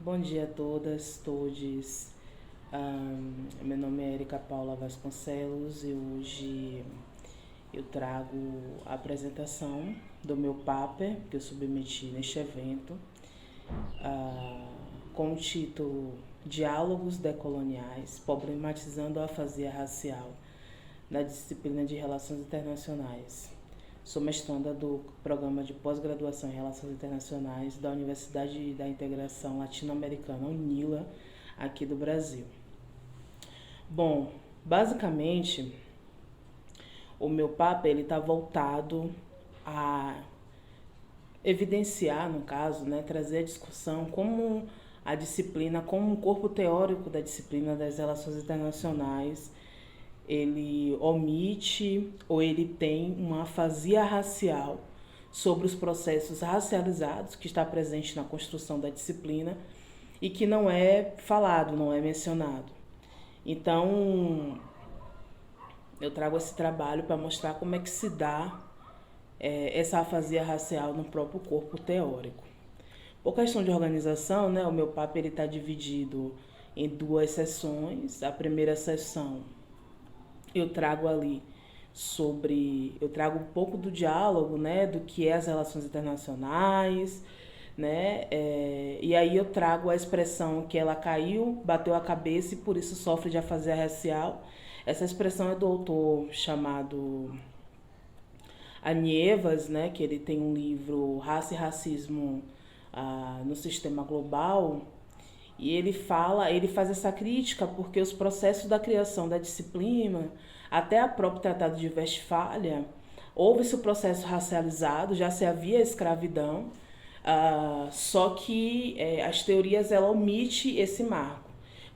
Bom dia a todas, todes. Meu nome é Erika Paula Vasconcelos e hoje eu trago a apresentação do meu paper que eu submeti neste evento, ah, com o título Diálogos Decoloniais, problematizando a afasia racial na disciplina de Relações Internacionais. Sou mestranda do Programa de Pós-Graduação em Relações Internacionais da Universidade da Integração Latino-Americana, UNILA, aqui do Brasil. Bom, basicamente, o meu paper está voltado a evidenciar, no caso, né, trazer a discussão como a disciplina, como um corpo teórico da disciplina das relações internacionais, ele omite ou ele tem uma afasia racial sobre os processos racializados que está presente na construção da disciplina e que não é falado, não é mencionado. Então, eu trago esse trabalho para mostrar como é que se dá essa afasia racial no próprio corpo teórico. Por questão de organização, né, o meu paper está dividido em duas sessões. A primeira sessão eu trago eu trago um pouco do diálogo, né, do que é as relações internacionais, né, e aí eu trago a expressão que ela caiu, bateu a cabeça e por isso sofre de afasia racial. Essa expressão é do autor chamado Anievas, né, que ele tem um livro Raça e Racismo no Sistema Global, e ele faz essa crítica porque os processos da criação da disciplina, até o próprio Tratado de Westfália, houve-se o processo racializado, já se havia escravidão, só que as teorias ela omite esse marco.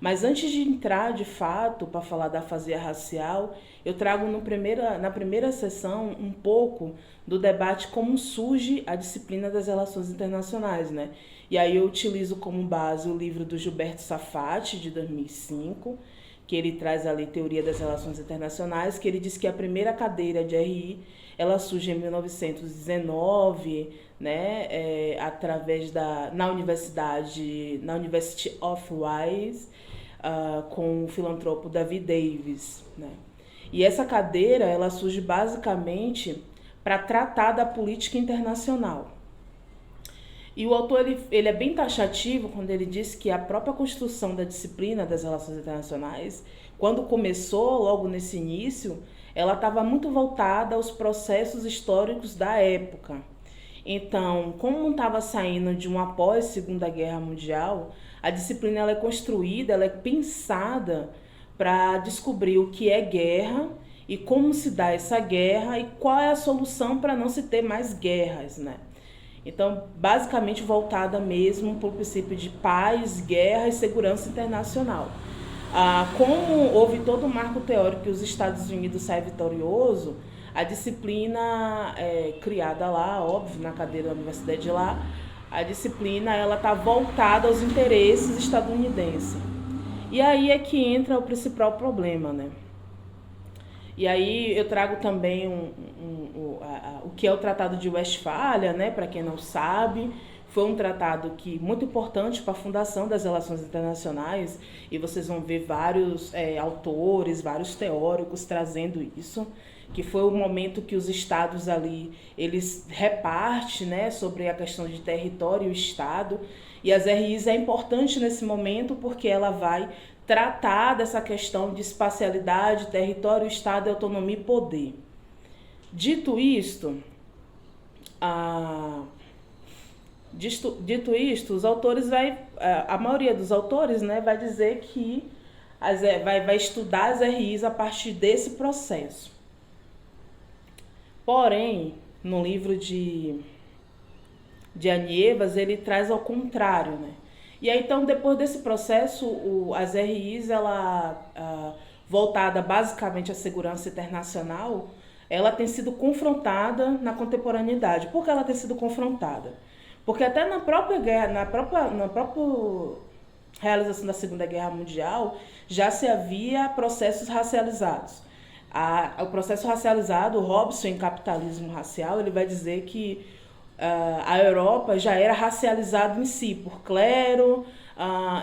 Mas antes de entrar de fato para falar da afasia racial, eu trago na primeira sessão um pouco do debate como surge a disciplina das relações internacionais, né? E aí eu utilizo como base o livro do Gilberto Safati, de 2005, que ele traz ali teoria das relações internacionais, que ele diz que a primeira cadeira de RI ela surge em 1919, né, na University of Wise, com o filantropo David Davis, né? E essa cadeira ela surge basicamente para tratar da política internacional. E o autor ele é bem taxativo quando ele diz que a própria construção da disciplina das relações internacionais, quando começou, logo nesse início, ela estava muito voltada aos processos históricos da época. Então, como não estava saindo de um após Segunda Guerra Mundial, a disciplina ela é construída, ela é pensada para descobrir o que é guerra e como se dá essa guerra e qual é a solução para não se ter mais guerras, né? Então, basicamente voltada mesmo para o princípio de paz, guerra e segurança internacional. Como houve todo um marco teórico que os Estados Unidos saem vitorioso, a disciplina criada lá, óbvio, na cadeira da universidade de lá, a disciplina ela está voltada aos interesses estadunidenses. E aí é que entra o principal problema, né? E aí eu trago também o que é o Tratado de Westfália, né? Para quem não sabe, foi um tratado muito importante para a fundação das relações internacionais, e vocês vão ver vários autores, vários teóricos trazendo isso, que foi o momento que os estados ali, eles repartem, né, sobre a questão de território e estado, e as RIs é importante nesse momento porque ela vai tratar dessa questão de espacialidade, território, estado, autonomia e poder. Dito isto, os autores a maioria dos autores, né, vai dizer que vai estudar as RIs a partir desse processo. Porém, no livro de Anievas, ele traz ao contrário, né? E aí, então, depois desse processo, as RIs, voltada basicamente à segurança internacional, ela tem sido confrontada na contemporaneidade. Por que ela tem sido confrontada? Porque até na própria guerra, na própria realização da Segunda Guerra Mundial, já se havia processos racializados. O processo racializado, o Robson em Capitalismo Racial, ele vai dizer que a Europa já era racializada em si, por clero,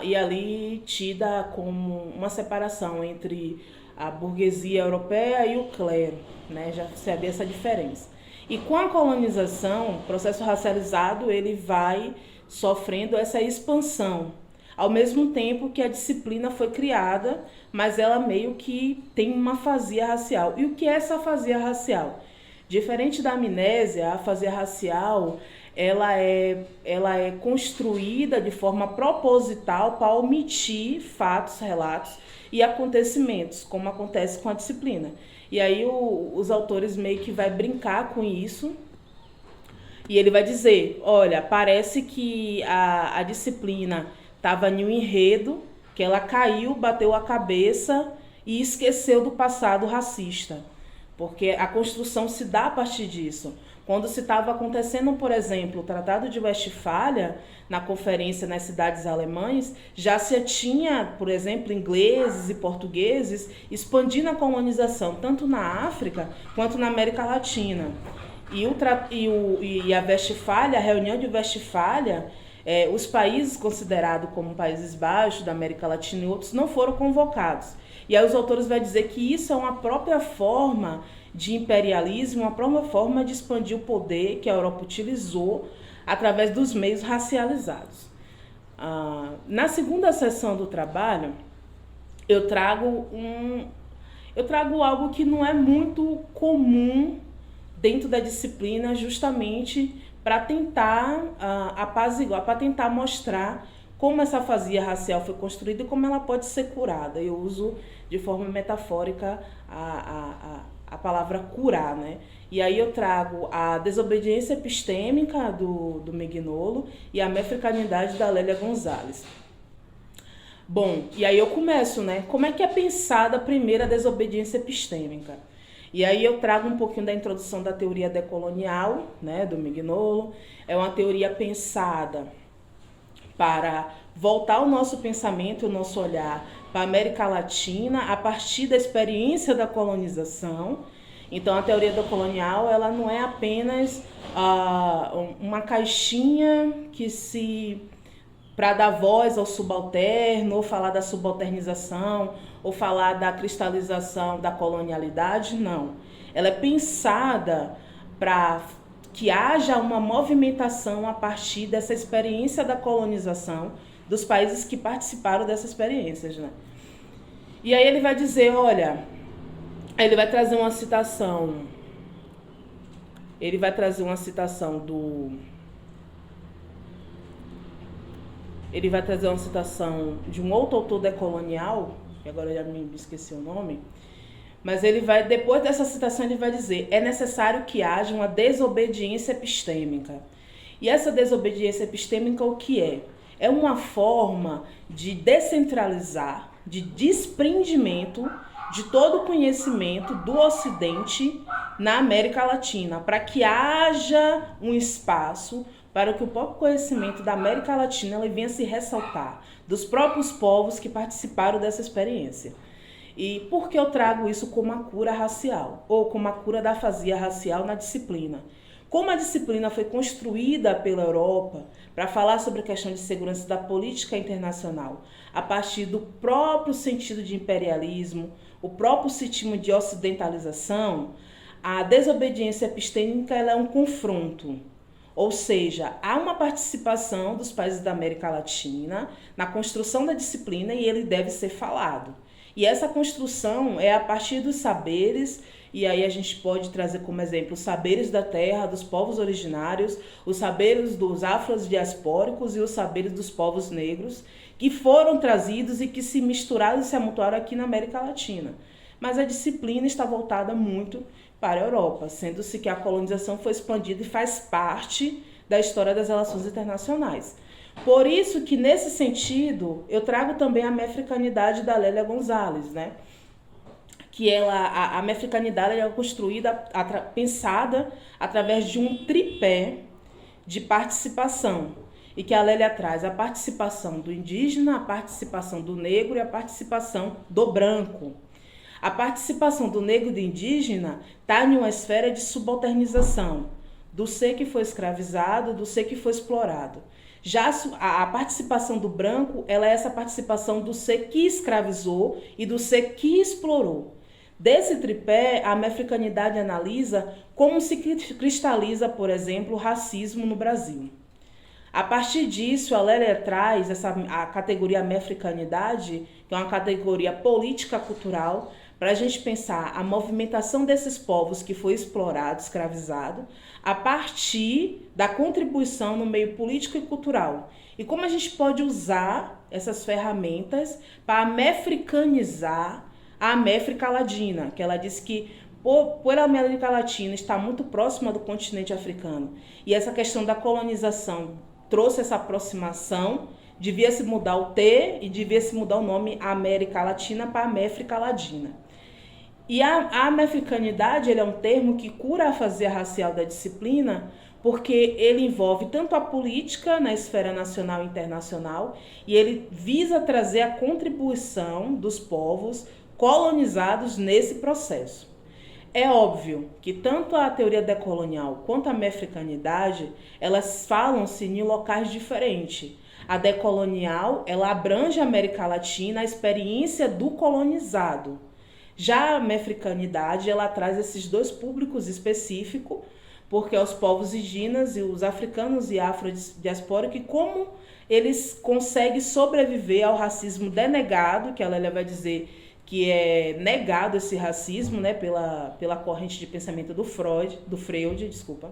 e ali tida como uma separação entre a burguesia europeia e o clero, né? Já se havia essa diferença. E com a colonização, o processo racializado ele vai sofrendo essa expansão, ao mesmo tempo que a disciplina foi criada, mas ela meio que tem uma afasia racial. E o que é essa afasia racial? Diferente da amnésia, a afasia racial ela é construída de forma proposital para omitir fatos, relatos e acontecimentos, como acontece com a disciplina. E aí os autores meio que vai brincar com isso e ele vai dizer, olha, parece que a disciplina estava em um enredo, que ela caiu, bateu a cabeça e esqueceu do passado racista. Porque a construção se dá a partir disso. Quando se estava acontecendo, por exemplo, o Tratado de Westfália, na conferência nas cidades alemãs, já se tinha, por exemplo, ingleses e portugueses expandindo a colonização, tanto na África quanto na América Latina. E a Westfália, a reunião de Westfália, os países considerados como Países Baixos da América Latina e outros não foram convocados. E aí os autores vão dizer que isso é uma própria forma de imperialismo, uma própria forma de expandir o poder que a Europa utilizou através dos meios racializados. Na segunda sessão do trabalho, eu trago algo que não é muito comum dentro da disciplina, justamente para tentar apaziguar, para tentar mostrar como essa afasia racial foi construída e como ela pode ser curada. Eu uso de forma metafórica a palavra curar, né? E aí eu trago a desobediência epistêmica do Mignolo e a mefricanidade da Lélia Gonzalez. Bom, e aí eu começo, né? Como é que é pensada a primeira desobediência epistêmica? E aí eu trago um pouquinho da introdução da teoria decolonial, né, do Mignolo. É uma teoria pensada para voltar o nosso pensamento, o nosso olhar para a América Latina a partir da experiência da colonização. Então, a teoria decolonial ela não é apenas uma caixinha que para dar voz ao subalterno, ou falar da subalternização, ou falar da cristalização da colonialidade, não. Ela é pensada para que haja uma movimentação a partir dessa experiência da colonização dos países que participaram dessas experiências, né? E aí ele vai dizer, olha, ele vai trazer uma citação de um outro autor decolonial, que agora eu já me esqueci o nome, mas depois dessa citação ele vai dizer, é necessário que haja uma desobediência epistêmica. E essa desobediência epistêmica o que é? É uma forma de descentralizar, de desprendimento de todo o conhecimento do Ocidente na América Latina, para que haja um espaço para que o próprio conhecimento da América Latina ele venha se ressaltar, dos próprios povos que participaram dessa experiência. E por que eu trago isso como a cura racial, ou como a cura da afasia racial na disciplina? Como a disciplina foi construída pela Europa para falar sobre a questão de segurança da política internacional, a partir do próprio sentido de imperialismo, o próprio sentido de ocidentalização, a desobediência epistêmica ela é um confronto. Ou seja, há uma participação dos países da América Latina na construção da disciplina e ele deve ser falado. E essa construção é a partir dos saberes, e aí a gente pode trazer como exemplo os saberes da terra, dos povos originários, os saberes dos afrodiaspóricos e os saberes dos povos negros, que foram trazidos e que se misturaram e se amontoaram aqui na América Latina. Mas a disciplina está voltada muito para a Europa, sendo-se que a colonização foi expandida e faz parte da história das relações internacionais. Por isso que, nesse sentido, eu trago também a mefricanidade da Lélia Gonzalez, né? Que a mefricanidade é construída, pensada através de um tripé de participação, e que a Lélia traz a participação do indígena, a participação do negro e a participação do branco. A participação do negro e do indígena está em uma esfera de subalternização, do ser que foi escravizado, do ser que foi explorado. Já a participação do branco, ela é essa participação do ser que escravizou e do ser que explorou. Desse tripé, a afro-africanidade analisa como se cristaliza, por exemplo, o racismo no Brasil. A partir disso, a Lélia traz a categoria afro-africanidade, que é uma categoria política cultural, para a gente pensar a movimentação desses povos que foi explorado, escravizado, a partir da contribuição no meio político e cultural. E como a gente pode usar essas ferramentas para americanizar a América Latina, que ela disse que por a América Latina estar muito próxima do continente africano, e essa questão da colonização trouxe essa aproximação, devia se mudar o T e devia se mudar o nome América Latina para América Latina. E a africanidade, ele é um termo que cura a afasia racial da disciplina, porque ele envolve tanto a política na esfera nacional e internacional, e ele visa trazer a contribuição dos povos colonizados nesse processo. É óbvio que tanto a teoria decolonial quanto a africanidade, elas falam-se em locais diferentes. A decolonial, ela abrange a América Latina, a experiência do colonizado. Já a africanidade, ela traz esses dois públicos específicos, porque os povos indígenas e os africanos e afrodiaspóricos, como eles conseguem sobreviver ao racismo denegado, que ela vai dizer que é negado esse racismo, né, pela corrente de pensamento do Freud, desculpa.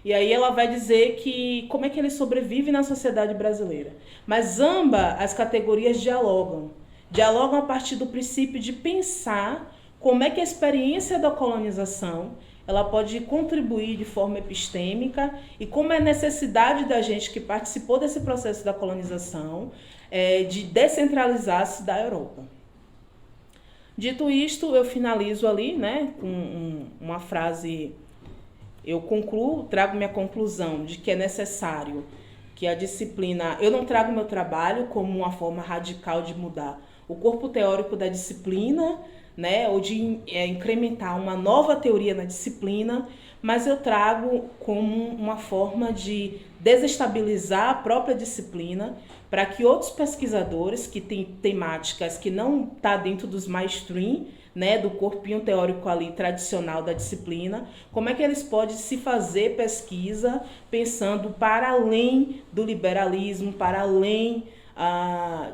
E aí ela vai dizer que como é que ele sobrevive na sociedade brasileira. Mas ambas as categorias dialogam a partir do princípio de pensar como é que a experiência da colonização ela pode contribuir de forma epistêmica e como é a necessidade da gente que participou desse processo da colonização de descentralizar-se da Europa. Dito isto, eu finalizo ali, né, com uma frase, eu concluo, trago minha conclusão de que é necessário que a disciplina, eu não trago meu trabalho como uma forma radical de mudar o corpo teórico da disciplina, né, ou de incrementar uma nova teoria na disciplina, mas eu trago como uma forma de desestabilizar a própria disciplina para que outros pesquisadores que têm temáticas que não estão dentro dos mainstream, né, do corpinho teórico ali tradicional da disciplina, como é que eles podem se fazer pesquisa pensando para além do liberalismo, para além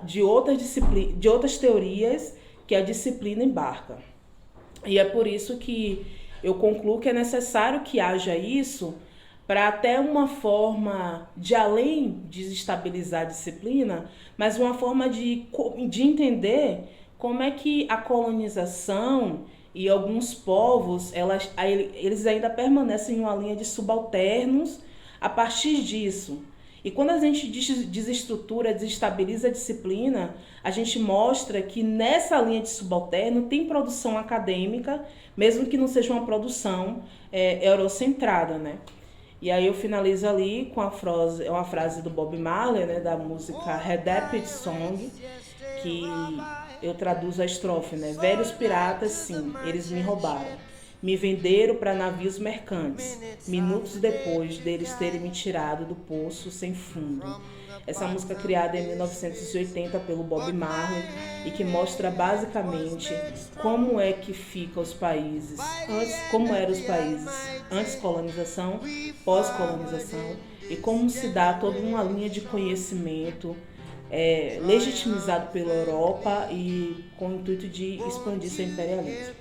de outras teorias que a disciplina embarca. E é por isso que eu concluo que é necessário que haja isso para até uma forma de além desestabilizar a disciplina, mas uma forma de entender como é que a colonização e alguns povos, eles ainda permanecem em uma linha de subalternos a partir disso. E quando a gente desestrutura, desestabiliza a disciplina, a gente mostra que nessa linha de subalterno tem produção acadêmica, mesmo que não seja uma produção eurocentrada, né? E aí eu finalizo ali com uma frase do Bob Marley, né, da música Redempted Song, que eu traduzo a estrofe, né? Velhos piratas, sim, eles me roubaram. Me venderam para navios mercantes, minutos depois deles terem me tirado do poço sem fundo. Essa música criada em 1980 pelo Bob Marley e que mostra basicamente como é que ficam os países, como eram os países antes colonização, pós-colonização e como se dá toda uma linha de conhecimento legitimizado pela Europa e com o intuito de expandir seu imperialismo.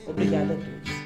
Obrigada a todos.